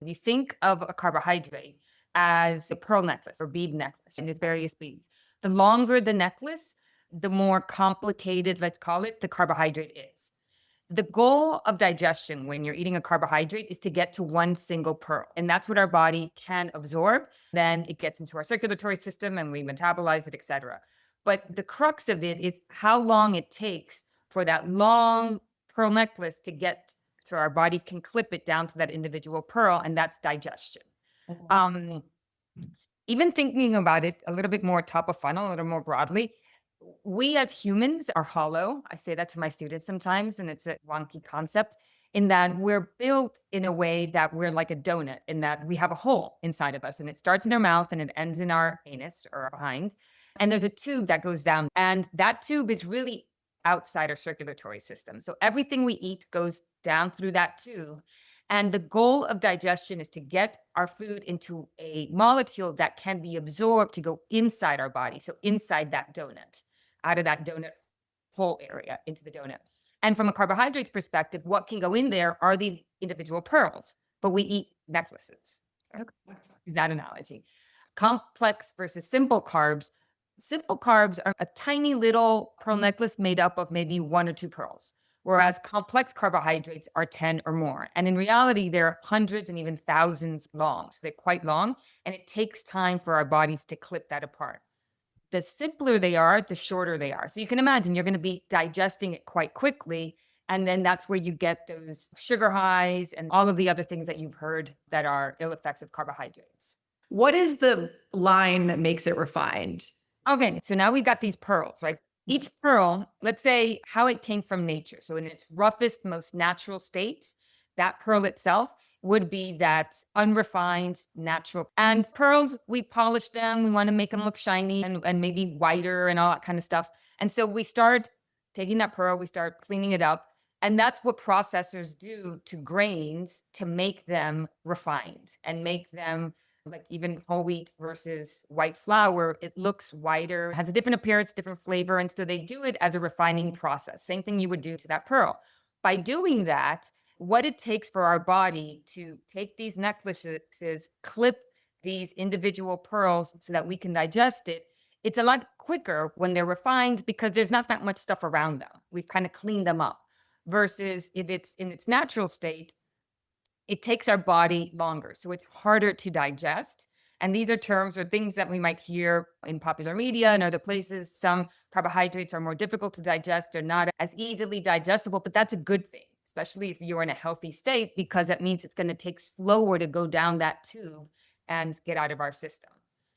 You think of a carbohydrate as a pearl necklace or bead necklace, and its various beads. The longer the necklace, the more complicated, let's call it, the carbohydrate is. The goal of digestion when you're eating a carbohydrate is to get to one single pearl. And that's what our body can absorb. Then it gets into our circulatory system and we metabolize it, etc. But the crux of it is how long it takes for that long pearl necklace to get so our body can clip it down to that individual pearl, and that's digestion. Mhm. Even thinking about it a little bit more top of funnel, a little more broadly, we as humans are hollow. I say that to my students sometimes, and it's a wonky concept in that we're built in a way that we're like a donut, in that we have a hole inside of us, and it starts in our mouth and it ends in our anus or our behind. And there's a tube that goes down, and that tube is really outside our circulatory system. So everything we eat goes down through that tube. And the goal of digestion is to get our food into a molecule that can be absorbed to go inside our body. So inside that donut, out of that donut hole area into the donut. And from a carbohydrates perspective, what can go in there are the individual pearls, but we eat necklaces. So that's that analogy. Complex versus simple carbs. Simple carbs are a tiny little pearl necklace made up of maybe one or two pearls, whereas complex carbohydrates are 10 or more. And in reality, they're hundreds and even thousands long. So they're quite long, and it takes time for our bodies to clip that apart. The simpler they are, the shorter they are. So you can imagine you're going to be digesting it quite quickly. And then that's where you get those sugar highs and all of the other things that you've heard that are ill effects of carbohydrates. What is the line that makes it refined? Okay, so now we've got these pearls, right? Each pearl, let's say how it came from nature. So in its roughest, most natural states, that pearl itself would be that unrefined, natural. And pearls, we polish them. We want to make them look shiny and maybe whiter and all that kind of stuff. And so we start taking that pearl, we start cleaning it up. And that's what processors do to grains to make them refined and make them like even whole wheat versus white flour. It looks whiter, has a different appearance, different flavor. And so they do it as a refining process. Same thing you would do to that pearl. By doing that, what it takes for our body to take these necklaces, clip these individual pearls so that we can digest it, it's a lot quicker when they're refined because there's not that much stuff around them. We've kind of cleaned them up. Versus if it's in its natural state, it takes our body longer. So it's harder to digest. And these are terms or things that we might hear in popular media and other places. Some carbohydrates are more difficult to digest. They're not as easily digestible, but that's a good thing, especially if you're in a healthy state, because that means it's going to take slower to go down that tube and get out of our system.